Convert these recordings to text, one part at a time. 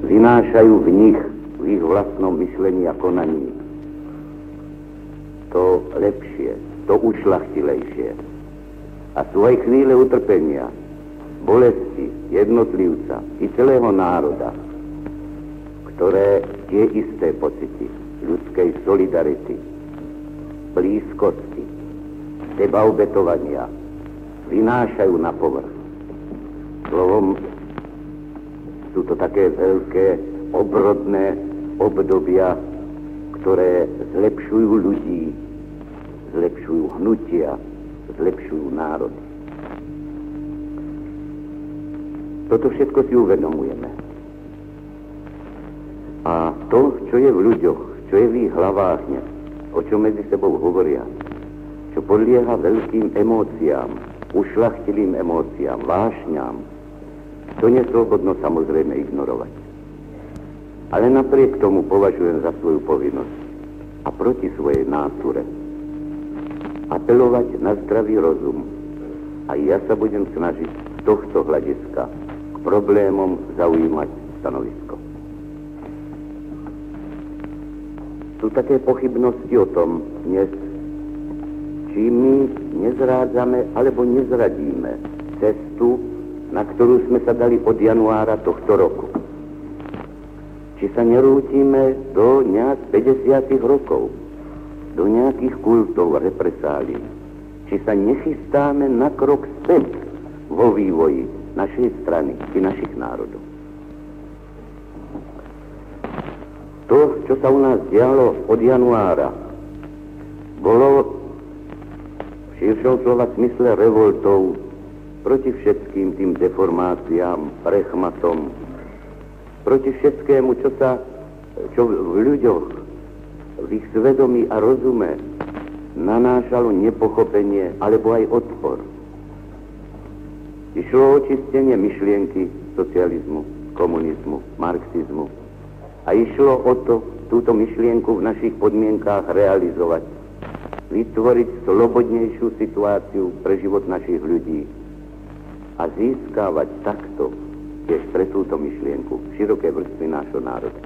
vynášajú v nich, v ich vlastnom myšlení a konaní to lepšie, to ušľachtilejšie. A svoje chvíle utrpenia, bolesti jednotlivca i celého národa, ktoré tie isté pocity ľudskej solidarity, blízkosti, sebaobetovania vynášajú na povrch. Slovom, sú to také veľké, obrodné obdobia, ktoré zlepšujú ľudí, zlepšujú hnutia, zlepšujú národy. Toto všetko si uvedomujeme. A to, čo je v ľuďoch, čo je v ich hlavách, o čom medzi sebou hovoria, čo podlieha veľkým emóciám, ušľachtilým emóciám, vášňam, to neslobodno samozrejme ignorovať. Ale napriek tomu považujem za svoju povinnosť a proti svojej náture apelovať na zdravý rozum. A ja sa budem snažiť z tohto hľadiska k problémom zaujímať stanovisko. Sú také pochybnosti o tom dnes, či my nezrádzame alebo nezradíme cestu, na ktorú sme sa dali od januára tohto roku. Či sa nerútime do nejak 50 rokov, do nejakých kultov a represálií. Či sa nechystáme na krok späť vo vývoji našej strany i našich národov. To, čo sa u nás dialo od januára, bolo v širšom slova smysle revoltou proti všetkým tým deformáciám, prechmatom, proti všetkému, čo v ľuďoch, v ich svedomí a rozume nanášalo nepochopenie alebo aj odpor. Išlo o očistenie myšlienky socializmu, komunizmu, marxizmu a išlo o to, túto myšlienku v našich podmienkách realizovať, vytvoriť slobodnejšiu situáciu pre život našich ľudí a získavať takto tiež pre túto myšlienku široké vrstvy nášho národa.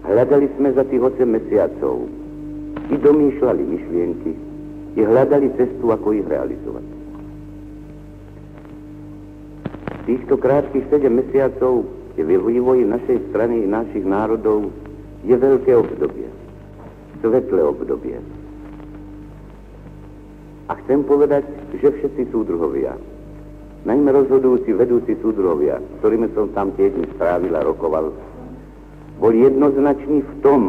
Hľadali sme za tých 8 mesiacov i domýšľali myšlienky, i hľadali cestu, ako ich realizovať. Týchto krátkych 7 mesiacov je v vývoji našej strany i našich národov je veľké obdobie, svetlé obdobie. A chcem povedať, že všetci súdruhovia, najmä rozhodujúci, vedúci súdruhovia, s ktorými som tam tie dni strávil a rokoval, boli jednoznační v tom,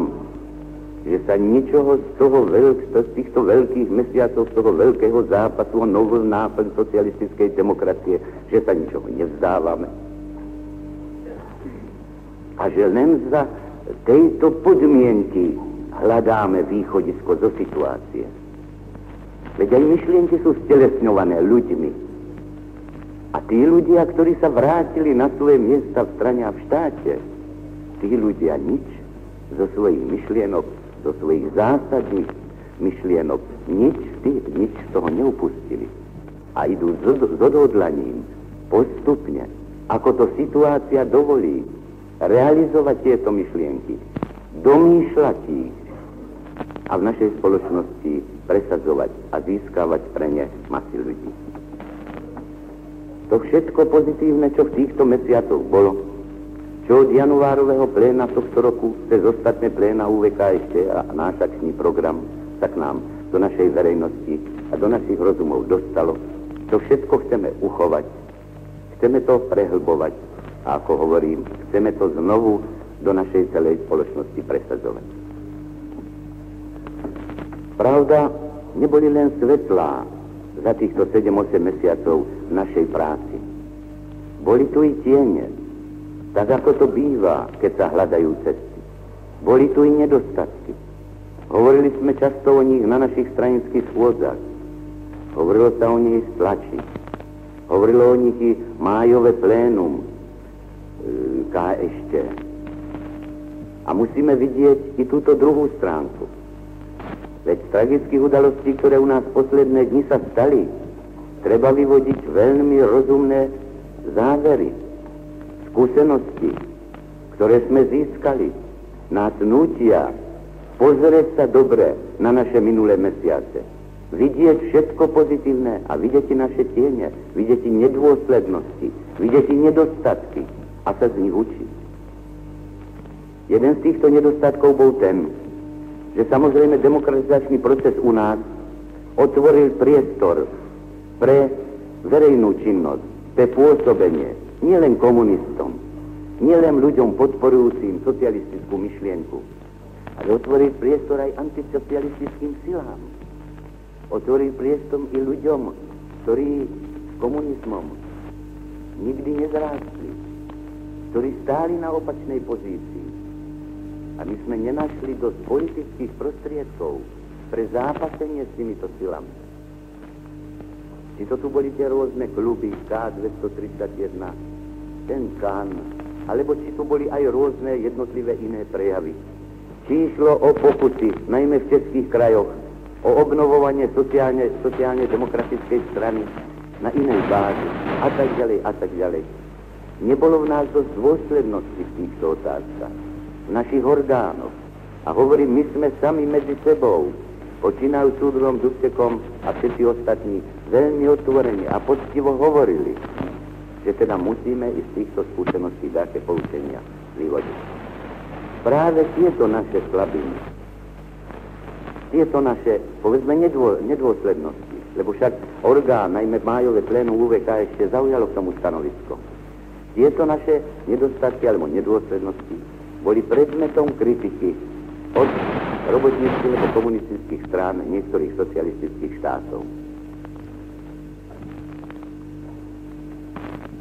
že sa ničoho z týchto veľkých mesiacov, z toho veľkého zápasu o novú náplň socialistickej demokracie, že sa ničoho nevzdávame. A že len za tejto podmienky hľadáme východisko zo situácie. Veď aj myšlienky sú stelesňované ľuďmi. A tí ľudia, ktorí sa vrátili na svoje miesta v strane a v štáte, tí ľudia nič zo svojich myšlienok, zo svojich zásadných myšlienok, nič z toho neupustili. A idú s odhodlaním postupne, ako to situácia dovolí, realizovať tieto myšlienky, domýšľať ich a v našej spoločnosti presadzovať a získavať pre ne masy ľudí. To všetko pozitívne, čo v týchto mesiacoch bolo, čo od januárového pléna tohto roku cez ostatné pléna UVK ešte a náš akčný program sa k nám do našej verejnosti a do našich rozumov dostalo, to všetko chceme uchovať, chceme to prehlbovať a ako hovorím, chceme to znovu do našej celej spoločnosti presadzovať. Pravda, neboli len svetlá za týchto 7-8 mesiacov našej práci. Boli tu i tiene, tak ako to býva, keď sa hľadajú cesty. Boli tu i nedostatky. Hovorili sme často o nich na našich stranických schôdzach. Hovorilo sa o nich v tlači. Hovorilo o nich i májové plénum KSČ. A musíme vidieť i túto druhú stránku. Veď z tragických udalostí, ktoré u nás posledné dni sa stali, treba vyvodiť veľmi rozumné závery, z Skúsenosti, ktoré sme získali, nás nútia pozrieť sa dobre na naše minulé mesiace. Vidieť všetko pozitívne a vidieť naše tiene, vidieť nedôslednosti, vidieť nedostatky a sa z nich učiť. Jeden z týchto nedostatkov bol ten, že samozrejme demokratizačný proces u nás otvoril priestor pre verejnú činnosť, pre pôsobenie nielen komunistom, nielen ľuďom podporujúcim socialistickú myšlienku, ale otvoril priestor aj antisocialistickým silám. Otvoril priestor i ľuďom, ktorí s komunizmom nikdy nezrástli, ktorí stáli na opačnej pozícii. A my sme nenašli dosť politických prostriedkov pre zápasenie s týmito silami. Či to tu boli tie rôzne kluby, K231, ten KAN, alebo či tu boli aj rôzne jednotlivé iné prejavy. Či išlo o pokusy, najmä v českých krajoch, o obnovovanie sociálne demokratickej strany na inej báze a tak ďalej a tak ďalej. Nebolo v nás dosť dôslednosti v týchto otázkach, v našich orgánoch. A hovorím, my sme sami medzi sebou, počínajú súdrom Dubčekom a všetci ostatní, veľmi otvorene a poctivo hovorili, že teda musíme i z týchto skúseností dáke poučenia vyvodiť. Práve tieto naše slabiny, tieto naše, povedzme, nedôslednosti, lebo však orgán, najmä májové plénum UVK ešte zaujalo k tomu stanovisko. Tieto naše nedostatky alebo nedôslednosti boli predmetom kritiky od robotníckych alebo komunistických strán niektorých socialistických štátov.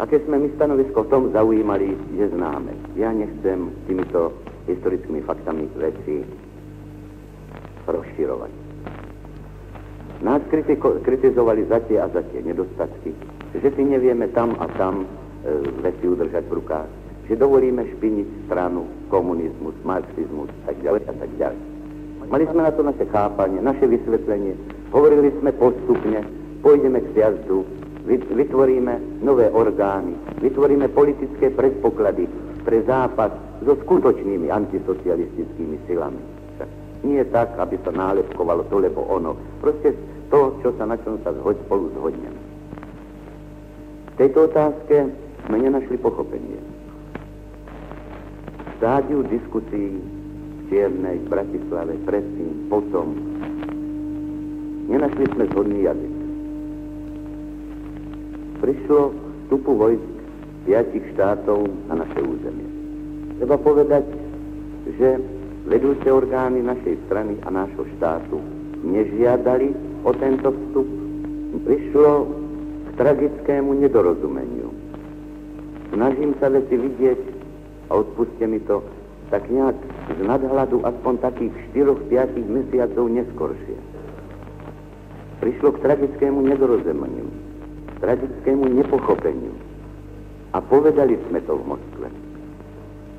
Aké sme my stanovisko v tom zaujímali, je známe. Ja nechcem týmito historickými faktami veci rozširovať. Nás kritizovali za tie a za tie nedostatky, že si nevieme tam a tam veci udržať v rukách, že dovolíme špiniť stranu, komunizmus, marxizmus, tak ďalej a tak ďalej. Mali sme na to naše chápanie, naše vysvetlenie, hovorili sme postupne, pôjdeme k sjazdu, vytvoríme nové orgány, vytvoríme politické predpoklady pre zápas so skutočnými antisocialistickými silami. Nie tak, aby sa nálepkovalo to, lebo ono. Proste to, na čom sa spolu zhodneme. V tejto otázke sme nenašli pochopenie. V stádiu diskusí v Čiernej, v Bratislave, predtým, potom, nenašli sme zhodný jazyk. Prišlo k vstupu vojsk 5 štátov na naše územie. Treba povedať, že vedúce orgány našej strany a nášho štátu nežiadali o tento vstup. Prišlo k tragickému nedorozumeniu. Snažím sa veci vidieť, a odpuste mi to, tak nejak z nadhľadu aspoň takých 4-5 mesiacov neskoršie. Prišlo k tragickému nedorozumeniu, tragickému nepochopeniu. A povedali sme to v Moskve.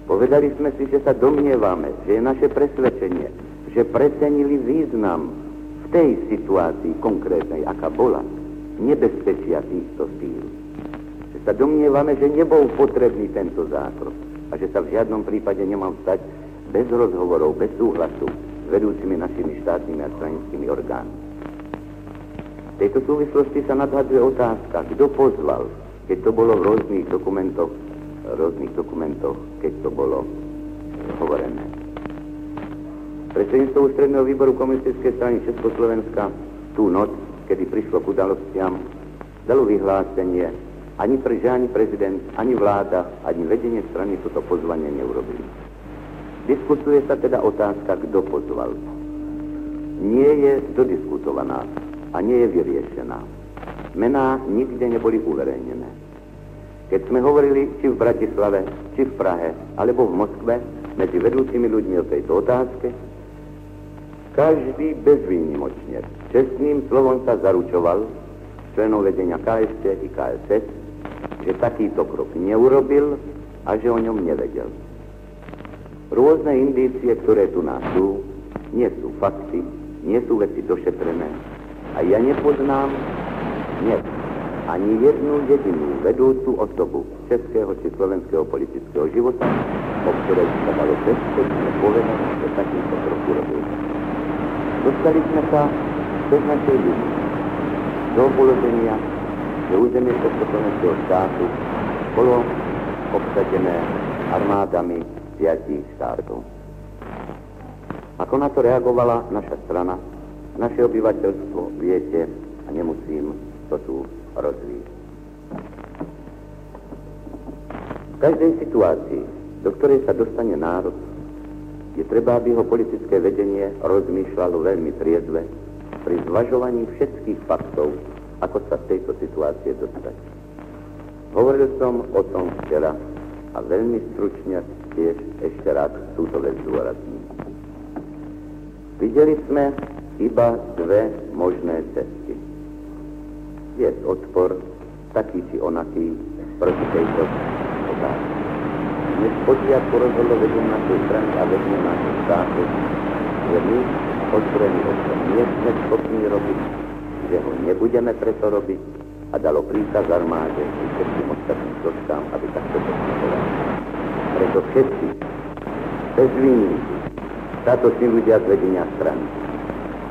Povedali sme si, že sa domnievame, že je naše presvedčenie, že precenili význam v tej situácii konkrétnej, aká bola, nebezpečia týchto síl. Že sa domnievame, že nebol potrebný tento zákrok a že sa v žiadnom prípade nemal stať bez rozhovorov, bez súhlasu s vedúcimi našimi štátnymi a stranickými orgánmi. V tejto súvislosti sa nadhadzuje otázka, kto pozval, keď to bolo v rôznych dokumentoch, keď to bolo hovorené. Predsedníctvo Ústredného výboru komunistickej strany Československa tú noc, kedy prišlo k udalostiam, dalo vyhlásenie, ani prezident, ani vláda, ani vedenie strany toto pozvanie neurobili. Diskutuje sa teda otázka, kto pozval. Nie je dodiskutovaná a nie je vyriešená. Mená nikde neboli uverejnené. Keď sme hovorili či v Bratislave, či v Prahe, alebo v Moskve, medzi vedúcimi ľuďmi o tejto otázke, každý bezvýnimočne čestným slovom sa zaručoval členov vedenia KSČ i KSS, že takýto krok neurobil a že o ňom nevedel. Rôzne indície, ktoré tu nás sú, nie sú fakty, nie sú veci došetrené. A ja nepoznám, ani jednu jedinú vedúcu osobu českého či slovenského politického života, o ktorej sa dalo bezpečne povedať, že takýmto kroku robil. Dostali sme sa bez našej ľudí do položenia, že územie československého štátu bolo obsadené armádami 5 štátov. Ako na to reagovala naša strana, naše obyvateľstvo, viete, a nemusím to tu rozvíjať. V každej situácii, do ktorej sa dostane národ, je treba, aby ho politické vedenie rozmýšľalo veľmi triezve pri zvažovaní všetkých faktov, ako sa z tejto situácie dostať. Hovoril som o tom včera a veľmi stručne tiež ešte raz túto vec zdôrazním. Videli sme iba 2 možné cesty. Viesť odpor, taký či onaký, proti tejto otázke. Dnes počiatku rozhodlo vedenie našej strany a vedenie našej štátu, že my ozbrojený odpor nie sme schopní robiť, že ho nebudeme preto robiť a dalo príkaz armáde i všetkým ostatným zložkám, aby takto postupovali. Preto všetci, bez výnimky, statoční ľudia z vedenia strany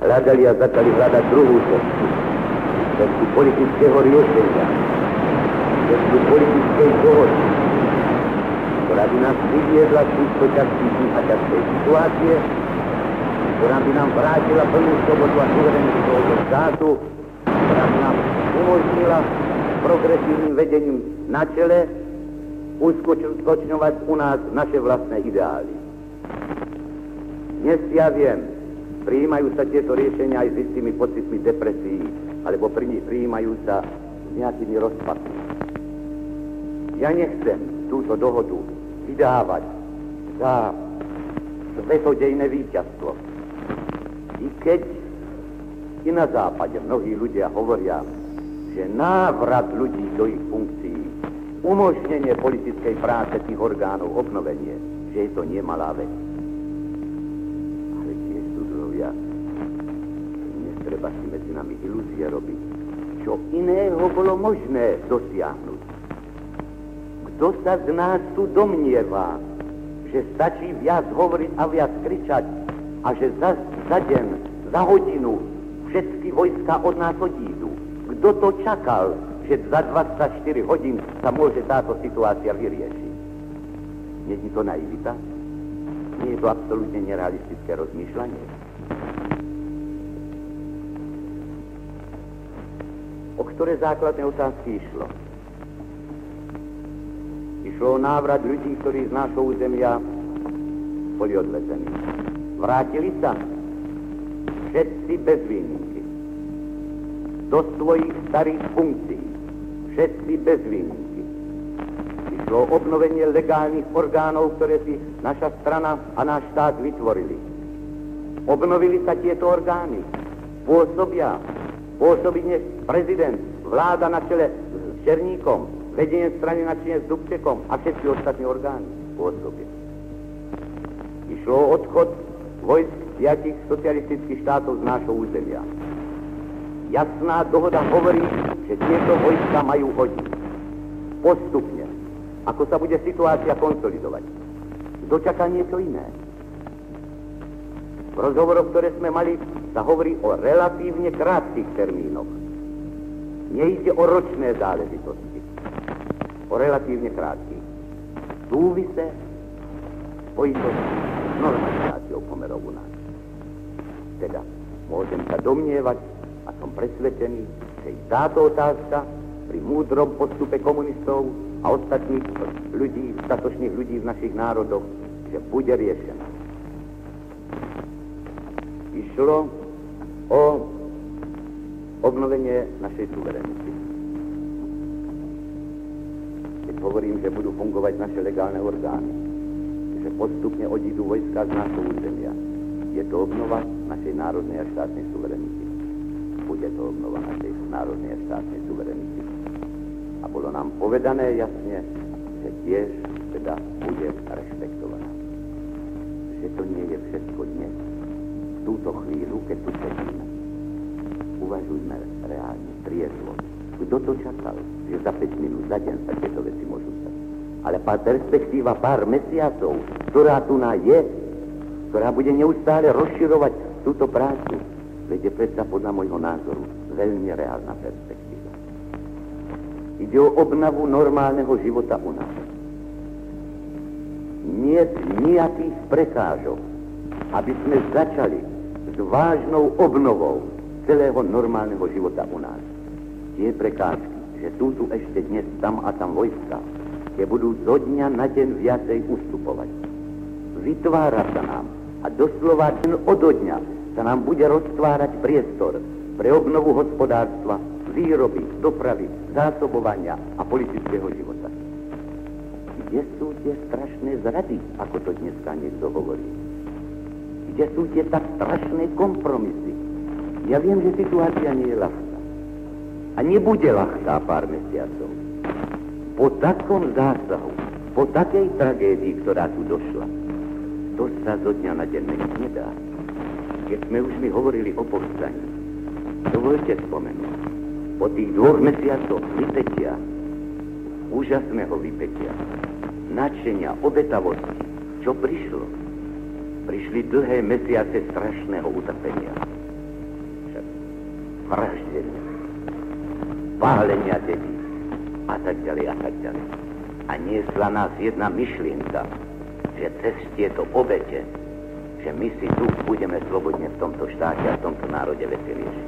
hľadali a začali hľadať druhú cestu, cestu politického riešenia, cestu politickej dohody, ktorá by nás vyviedla z týchto ťažkých a ťažkej situácie, ktorá by nám vrátila plnú slobodu a suverenitu tohoto štátu, ktorá by nám umožnila progresívnym vedením na čele uskutočňovať u nás naše vlastné ideály. Dnes ja viem, prijímajú sa tieto riešenia aj s istými pocitmi depresií, alebo prijímajú sa s nejakými rozpadmi. Ja nechcem túto dohodu vydávať za svetodejné víťazstvo. I keď i na západe mnohí ľudia hovoria, že návrat ľudí do ich funkcií, umožnenie politickej práce tých orgánov, obnovenie, že je to nemalá vec. Ale tiež súdrovia, netreba si medzi nami ilúzie robiť. Čo iného bolo možné dosiahnuť? Kto sa z nás tu domnieva, že stačí viac hovoriť a viac kričať a že za deň, za hodinu všetky vojska od nás odídu? Kto to čakal, že za 24 hodín sa môže táto situácia vyriešiť? Nie je to naivita? Nie je to absolútne nerealistické rozmýšľanie? O ktoré základné otázky išlo? Išlo o návrat ľudí, ktorí z nášho územia boli odvezení. Vrátili sa všetci bez výnimky do svojich starých funkcií. Všetci bez výnimky. Išlo o obnovenie legálnych orgánov, ktoré si naša strana a náš štát vytvorili. Obnovili sa tieto orgány. Pôsobí dnes prezident, vláda na čele s Černíkom, vedenie strany na čele s Dubčekom a všetky ostatní orgány pôsobia. Išlo o odchod vojsk 5 socialistických štátov z nášho územia. Jasná dohoda hovorí, že tieto vojska majú hodiť. Postupne, ako sa bude situácia konsolidovať. Kto čaká niečo iné? V rozhovoroch, ktoré sme mali, sa hovorí o relatívne krátkych termínoch. Nejde o ročné záležitosti. O relatívne krátkych. Súvise spojitosti s normalizáciou pomerov u nás. Teda, môžem sa domnievať, a som presvedčený, že i táto otázka pri múdrom postupe komunistov a ostatných ľudí, statočných ľudí v našich národoch, že bude riešená. Išlo o obnovenie našej suverenity. Keď hovorím, že budú fungovať naše legálne orgány, že postupne odídu vojska z nášho územia, je to obnova našej národnej a štátnej suverenity. Bude to obnova našej národnej a štátnej suverenity. A bolo nám povedané jasne, že tiež teda bude rešpektovaná. Že to nie je všetko dnes. V túto chvíľu, keď tu sedíme, uvažujme reálne, triezvo, Kto to čakal, že za 5 minút, za deň sa tieto veci môžu stať? Ale perspektíva pár mesiacov, ktorá tu je, ktorá bude neustále rozširovať túto prácu, veď je predsa podľa môjho názoru veľmi reálna perspektíva. Ide o obnovu normálneho života u nás. Nie nejakých prekážok, aby sme začali s vážnou obnovou celého normálneho života u nás. Tie prekážky, že sú tu ešte dnes tam a tam vojska, tie budú zo dňa na deň viacej ustupovať. Vytvára sa nám a doslova deň odo dňa sa nám bude roztvárať priestor pre obnovu hospodárstva, výroby, dopravy, zásobovania a politického života. Kde sú tie strašné zrady, ako to dneska niekto hovorí? Kde sú tie tak strašné kompromisy? Ja viem, že situácia nie je ľahká. A nebude ľahká pár mesiacov. Po takom zásahu, po takej tragédii, ktorá tu došla, to sa zo dňa na deň meniť nedá. Keď sme už mi hovorili o povstaní, dovolte spomenúť, po tých 2 mesiacoch vypätia, úžasného vypätia, nadšenia, obetavosti, čo prišlo? Prišli dlhé mesiace strašného utrpenia. Vraždenia, pálenia detí a tak ďalej a tak ďalej. A niesla nás jedna myšlienka, že cez tieto obete, že my si tu budeme slobodne v tomto štáte a v tomto národe veci riešiť.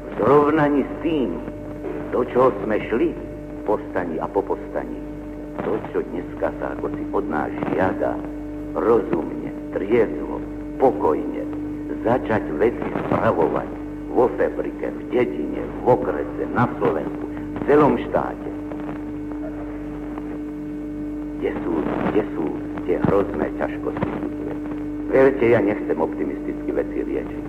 V zrovnaní s tým, do čoho sme šli v povstaní a po povstaní, to, čo dneska sa ako si od nás žiada, rozumne, triezvo, pokojne, začať veci spravovať vo fabrike, v dedine, v okrese, na Slovensku, v celom štáte. Kde sú tie hrozné ťažkosti? Verte, ja nechcem optimisticky veci riešiť.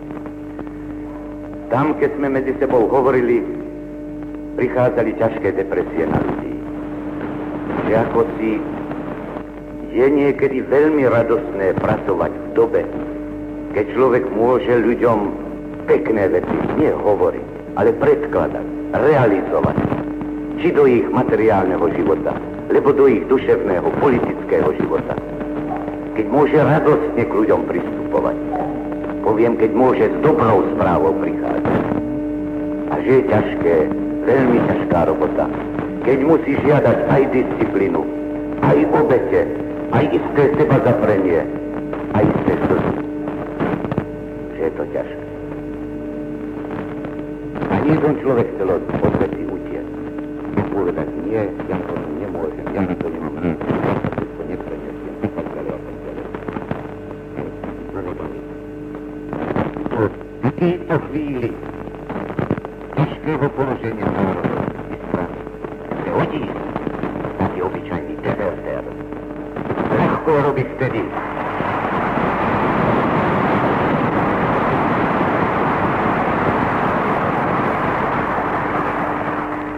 Tam, keď sme medzi sebou hovorili, prichádzali ťažké depresie na ľudí. Že ako si je niekedy veľmi radostné pracovať v dobe, keď človek môže ľuďom pekné veci nie hovoriť, ale predkladať, realizovať. Či do ich materiálneho života, lebo do ich duševného, politického života. Keď môže radostne k ľuďom pristupovať. Poviem, keď môže s dobrou správou prichádzať. A že je ťažké, veľmi ťažká robota. Keď musí žiadať aj disciplínu, aj obete, aj isté sebazaprenie, aj isté slzy. Že je to ťažké. A jeden človek chcel od veci utiecť. Povedať, nie, ja to nemôžem, ja to nemám. To neprenesiem, a tak ďalej, a tak ďalej. V tejto chvíli ťažkého položenia národov i strany se hodí taký obyčajný dezertér. Ľahko robí vtedy.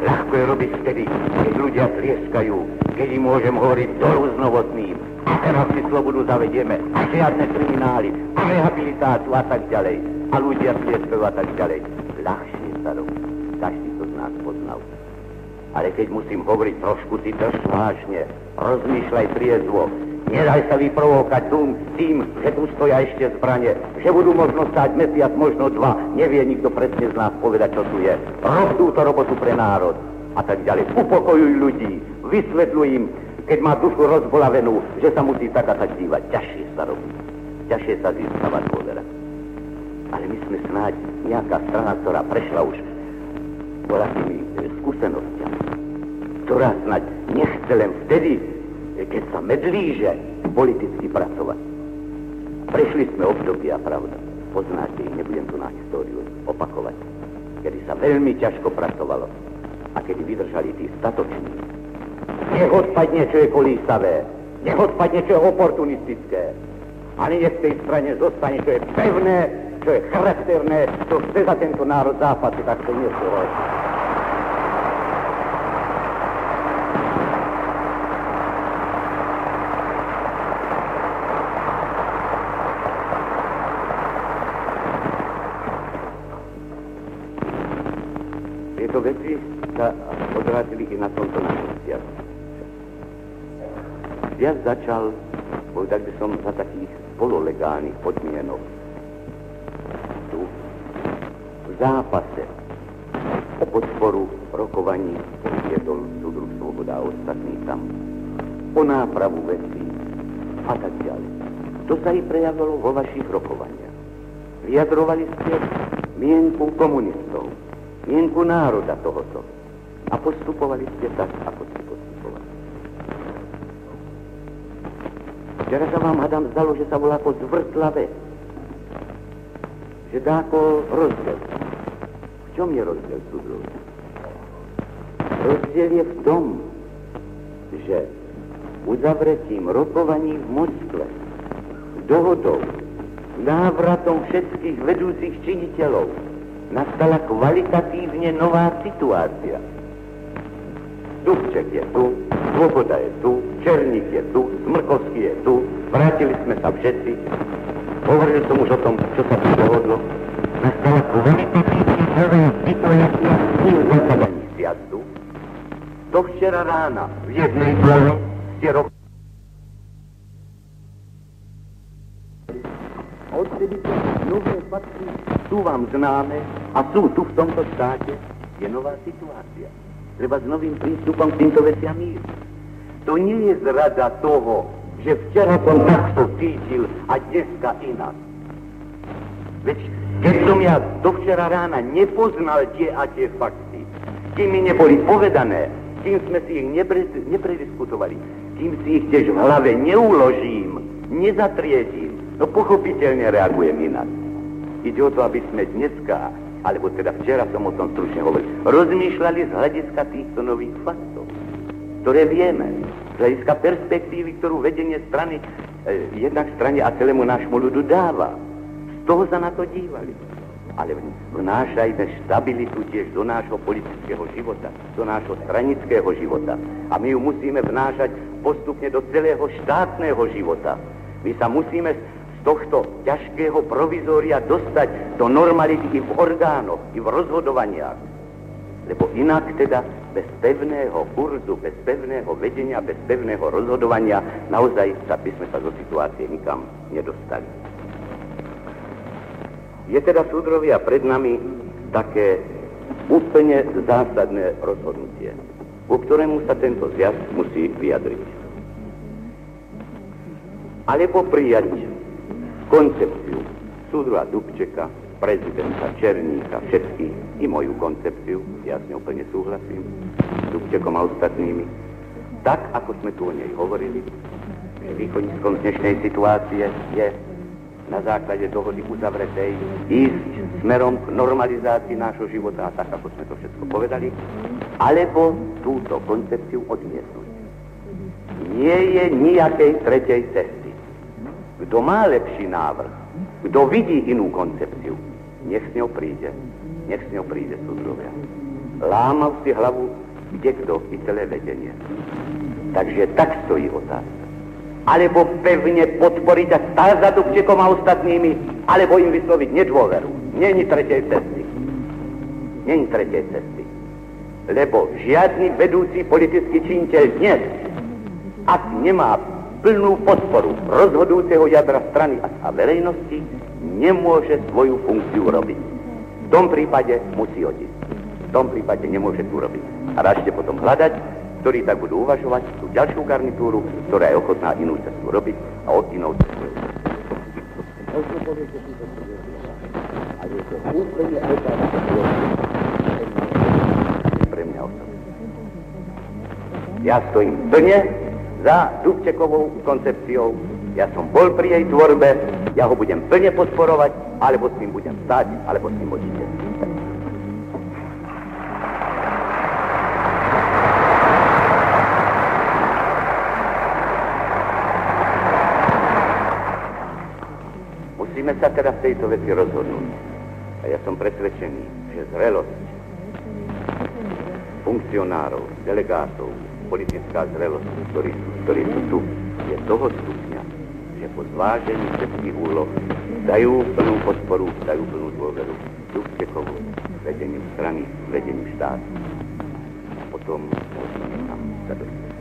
Ľahko je robiť vtedy, keď ľudia tlieskajú, keď im môžem hovoriť do rôznovotným. A teraz si slobodu zavedieme, a žiadne kriminály, a rehabilitáciu a tak ďalej. A ľudia tlieskajú a tak ďalej. Ľahšie sa robí. Každý to z nás poznal. Ale keď musím hovoriť trošku si drž vážne, rozmýšľaj triezvo, nedaj sa vyprovokať tým, že tu stoja ešte zbrane, že budú možno stáť mesiac, možno 2, nevie nikto presne z nás povedať, čo tu je. Rob túto robotu pre národ a tak ďalej. Upokojuj ľudí, vysvetľuj im, keď má dušu rozbolavenú, že sa musí tak a tak dívať. Ťažšie sa robí, ťažšie sa získava dôvera. Ale my sme snáď nejaká strana, ktorá prešla už tými skúsenostiami, ktorá snáď nechce len vtedy, keď sa medlíže politicky pracovať. Prešli sme obdobia, pravda. Poznáte ich, nebudem tu na históriu opakovať. Kedy sa veľmi ťažko pracovalo a kedy vydržali tí statoční. Nech odpadne, čo je kolísavé. Nech odpadne, čo je oportunistické. Ale nech v tej strane zostane, čo je pevné, čo je charakterné, čo chce za tento národ zápasy, tak to nie sú roky. veci sa odrazili i na tomto našom zjazdu. Zjazd začal, povedal by som, za takých pololegálnych podmienok. Tu, v zápase o podporu rokovaní viedol súdruh Svoboda a ostatní tam, o nápravu vecí a tak ďalej. To sa i prejavilo vo vašich rokovaniach. Vyjadrovali ste mienku komunistov, mienku národa tohoto a postupovali ste tak, ako ste postupovali. Včera sa vám, hádam, zdalo, že sa volá ako zvrtlavé, že dáko rozdiel. V čom je rozdiel, súdruh? Rozdiel je v tom, že uzavretím rokovaní v Moskve, dohodou, návratom všetkých vedúcich činiteľov nastala kvalitatívne nová situácia. Dubček je tu, Svoboda je tu, Černík je tu, Smrkovský je tu, vrátili sme sa všetci. Hovoril som už o tom, čo sa tu dohodlo. Nastala kvalitatívne nová situácia v zasadaní zjazdu. Do včera rána v jednej hlave ste odtedy nové fakty sú vám známe a sú tu v tomto štáte, je nová situácia. Treba s novým prístupom k týmto veciam ísť. To nie je zrada toho, že včera som takto cítil a dneska inak. Veď keď som ja do včera rána nepoznal tie a tie fakty, kým mi neboli povedané, kým sme si ich neprediskutovali, kým si ich tiež v hlave neuložím, nezatriedím, no pochopiteľne reagujem inak. Ide o to, aby sme dneska, alebo teda včera som o tom stručne hovoril, rozmýšľali z hľadiska týchto nových faktov, ktoré vieme, z hľadiska perspektívy, ktorú vedenie strany, jednak strane a celému nášmu ľudu dáva. Z toho sa na to dívali. Ale vnášajme stabilitu tiež do nášho politického života, do nášho stranického života. A my ju musíme vnášať postupne do celého štátneho života. My sa musíme z tohto ťažkého provizória dostať do normality i v orgánoch, i v rozhodovaniach. Lebo inak teda bez pevného kurzu, bez pevného vedenia, bez pevného rozhodovania naozaj by sme sa do situácie nikam nedostali. Je teda, súdrovia, pred nami také úplne zásadné rozhodnutie, ku ktorému sa tento zjazd musí vyjadriť. Alebo prijať koncepciu súdruha Dubčeka, prezidenta Černíka, všetkých, i moju koncepciu, ja s ňou plne súhlasím, s Dubčekom a ostatnými, tak, ako sme tu o nej hovorili, že východiskom dnešnej situácie je na základe dohody uzavretej ísť smerom k normalizácii nášho života, a tak, ako sme to všetko povedali, alebo túto koncepciu odmietnúť. Nie je nijakej tretej cesty. Kto má lepší návrh, kto vidí inú koncepciu, nech s ňou príde. Nech s ňou príde, súdruhovia. Lámal si hlavu kdekto i celé vedenie. Takže tak stojí otázka. Alebo pevne podporiť a stáť za Dubčekom a ostatnými, alebo im vysloviť nedôveru. Není tretej cesty. Není tretej cesty. Lebo žiadny vedúci politický činiteľ dnes, ak nemá plnú podporu rozhodujúceho jadra strany a verejnosti, nemôže svoju funkciu robiť. V tom prípade musí odísť. V tom prípade nemôže tu robiť. A račte potom hľadať, ktorí tak budú uvažovať tú ďalšiu garnitúru, ktorá je ochotná inú cestu robiť a od inou cestu robiť. Možno poviete túto ale je to úplne pre mňa osobne. Ja stojím plne za Dubčekovou koncepciou, ja som bol pri jej tvorbe, ja ho budem plne podporovať, alebo s ním budem stáť, alebo s ním odíde. Musíme sa teda v tejto veci rozhodnúť. A ja som presvedčený, že zrelosť funkcionárov, delegátov, politická zrelosť, ktorí sú tu, je toho stupňa, že po zvážení všetkých úloh dajú plnú podporu, dajú plnú dôveru Dubčekovu vedením strany, vedením štátu. Potom možno tam sa dostať.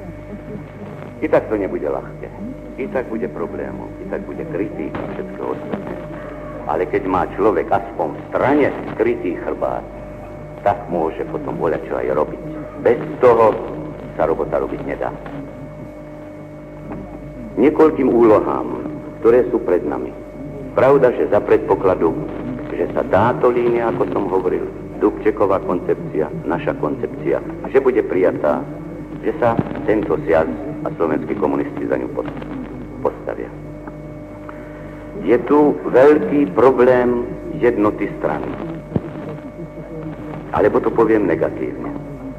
I tak to nebude ľahké. I tak bude problémov, i tak bude kritík a všetko ostatné. Ale keď má človek aspoň v strane skrytý chrbát, tak môže potom voľačo aj robiť. Bez toho sa robota robiť nedá. Niekoľkým úlohám, ktoré sú pred nami. Pravda, že za predpokladu, že sa táto línia, ako som hovoril, Dubčeková koncepcia, naša koncepcia, že bude prijatá, že sa tento zjazd a slovenskí komunisti za ňu postavia. Je tu veľký problém jednoty strany. Alebo to poviem negatívne.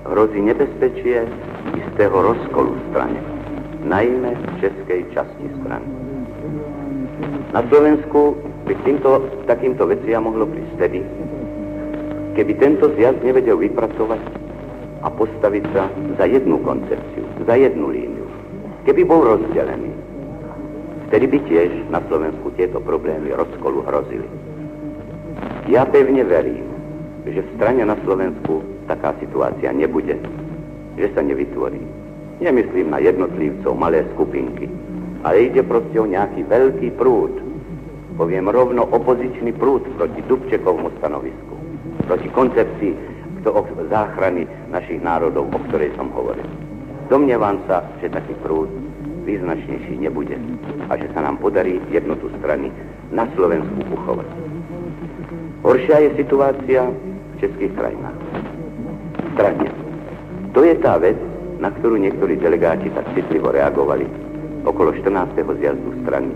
Hrozí nebezpečie istého rozkolu v strane, najmä v českej časti strany. Na Slovensku by takýmto veciam mohlo prísť vtedy, keby tento zjazd nevedel vypracovať a postaviť sa za jednu koncepciu, za jednu líniu. Keby bol rozdelený, vtedy by tiež na Slovensku tieto problémy rozkolu hrozili. Ja pevne verím, že v strane na Slovensku taká situácia nebude, že sa nevytvorí. Nemyslím na jednotlivcov, malé skupinky, ale ide proste o nejaký veľký prúd. Poviem rovno opozičný prúd proti Dubčekovmu stanovisku, proti koncepcii záchrany našich národov, o ktorej som hovoril. Domnievam sa, že taký prúd význačnejší nebude a že sa nám podarí jednotu strany na Slovensku uchovať. Horšia je situácia v českých krajinách. Strane. To je tá vec, na ktorú niektorí delegáti tak citlivo reagovali okolo 14. zjazdu strany.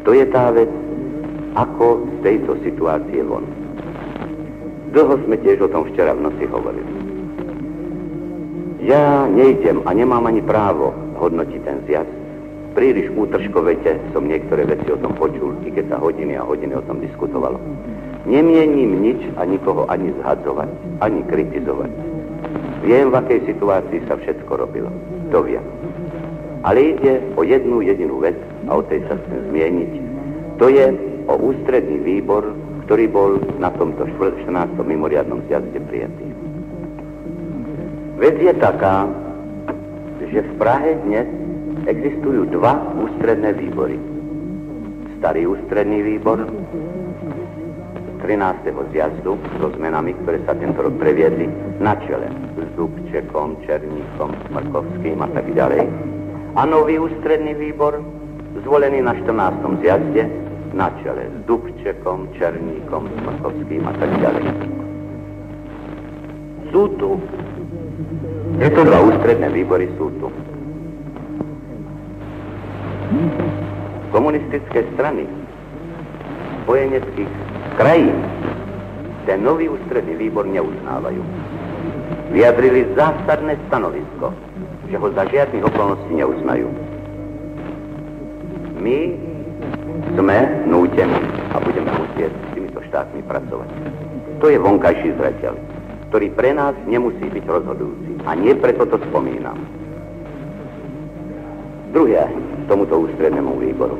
To je tá vec, ako z tejto situácie von. Dlho sme tiež o tom včera v noci hovorili. Ja nejdem a nemám ani právo hodnotiť ten zjazd. Príliš útržkovete som niektoré veci o tom počul, i keď sa hodiny a hodiny o tom diskutovalo. Nemienim nič a nikoho ani zhadzovať, ani kritizovať. Viem, v akej situácii sa všetko robilo. To viem. Ale ide o jednu jedinú vec a o tej sa chcem zmieniť. To je o ústredný výbor, ktorý bol na tomto 14. mimoriadnom zjazde prijatý. Vec je taká, že v Prahe dnes existujú dva ústredné výbory. Starý ústredný výbor 13. zjazdu so zmenami, ktoré sa tento rok previedli na čele s Dubčekom, Černíkom, Smrkovským a tak ďalej. A nový ústredný výbor zvolený na 14. zjazde na čele s Dubčekom, Černíkom, Smrkovským a tak ďalej. Sú tu. Tieto dva ústredné výbory sú tu. Komunistické strany spojeneckých krajín ten nový ústredný výbor neuznávajú. Vyjadrili zásadné stanovisko, že ho za žiadnych okolností neuznajú. My sme nútení a budeme musieť s týmito štátmi pracovať. To je vonkajší zreteľ, ktorý pre nás nemusí byť rozhodujúci. A nie preto to spomínam. Druhé tomuto ústrednému výboru.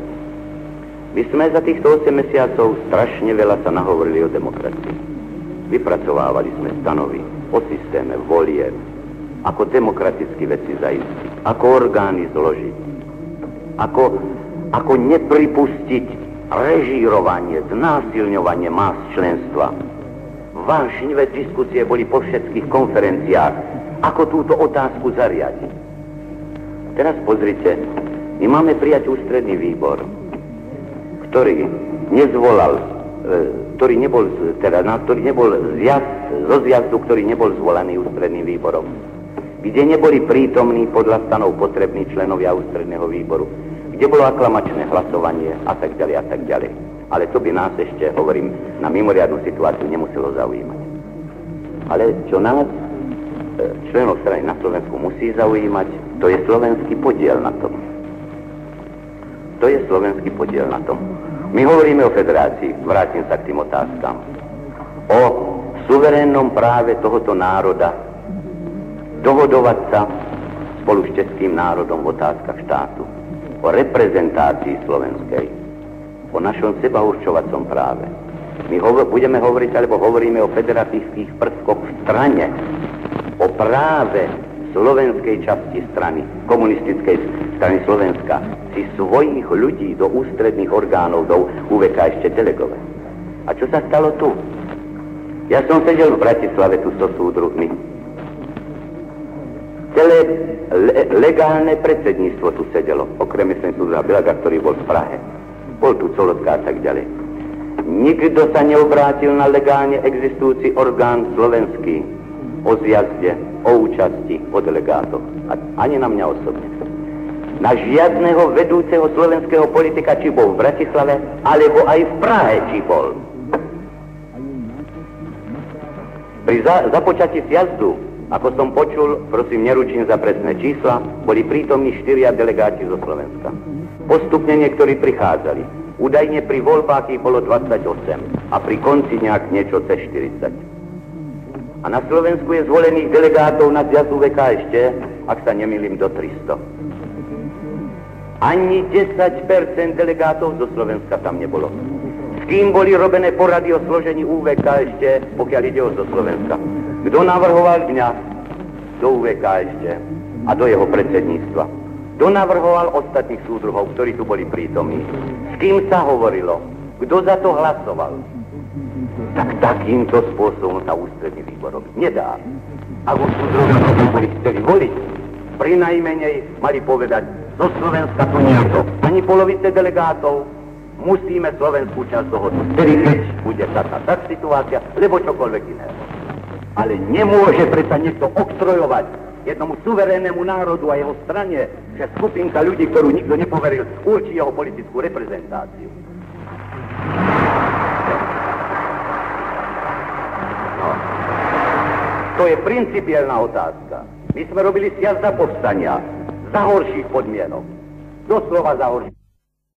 My sme za týchto 8 mesiacov strašne veľa sa nahovorili o demokracii. Vypracovávali sme stanovy o systéme volieb, ako demokraticky veci zaistiť, ako orgány zložiť, ako nepripustiť režírovanie, znásilňovanie más členstva. Vášnivé diskusie boli po všetkých konferenciách, ako túto otázku zariadiť. Teraz pozrite, my máme prijať ústredný výbor, ktorý nebol zo zjazdu, ktorý nebol zvolaný ústredným výborom, kde neboli prítomní podľa stanov potrební členovia ústredného výboru, kde bolo aklamačné hlasovanie a tak ďalej a tak ďalej. Ale to by nás ešte, hovorím, na mimoriadnu situáciu nemuselo zaujímať. Ale čo nás, členov strany na Slovensku, musí zaujímať, to je slovenský podiel na tom. To je slovenský podiel na tom. My hovoríme o federácii, vrátim sa k tým otázkam. O suverénnom práve tohoto národa dohodovať sa spolu s českým národom v otázkach štátu. O reprezentácii slovenskej. O našom sebaurčovacom práve. My budeme hovoriť, alebo hovoríme o federatických prvkoch v strane, o práve slovenskej časti strany, komunistickej strany Slovenska, si svojich ľudí do ústredných orgánov, do UVK ešte delegovať. A čo sa stalo tu? Ja som sedel v Bratislave tu so súdruhmi. Celé legálne predsedníctvo tu sedelo, okrem myslím súdruha Bielaga, ktorý bol v Prahe. Bol tu Colotka a tak ďalej. Nikto sa neobrátil na legálne existujúci orgán slovenský o zjazde, o účasti, o delegátoch. Ani na mňa osobne. Na žiadneho vedúceho slovenského politika, či bol v Bratislave, alebo aj v Prahe, či bol. Pri započatí zjazdu, ako som počul, prosím, neručím za presné čísla, boli prítomní 4 delegáti zo Slovenska. Postupne niektorí prichádzali. Údajne pri voľbách ich bolo 28 a pri konci nejak niečo cez 40. A na Slovensku je zvolených delegátov na zjazd UVK ešte, ak sa nemýlim, do 300. Ani 10% delegátov zo Slovenska tam nebolo. S kým boli robené porady o složení UVK ešte, pokiaľ ide o zo Slovenska? Kto navrhoval mňa do UVK ešte a do jeho predsedníctva? Kto navrhoval ostatných súdruhov, ktorí tu boli prítomní? S kým sa hovorilo? Kto za to hlasoval? Tak takýmto spôsobom sa ústredný výbor robiť nedá. Ako súdruhovia boli chceli voliť, pri najmenej mali povedať, zo Slovenska tu nie je to. Ani polovice delegátov, musíme slovenskú časť dohodnúť. Tedy keď bude tak situácia, lebo čokoľvek iné. Ale nemôže predsa niekto oktrojovať jednomu suverénnemu národu a jeho strane, že skupinka ľudí, ktorú nikto nepoveril, určí jeho politickú reprezentáciu. No. To je principiálna otázka. My sme robili sjazd za povstania, za horších podmienok. Doslova za horších.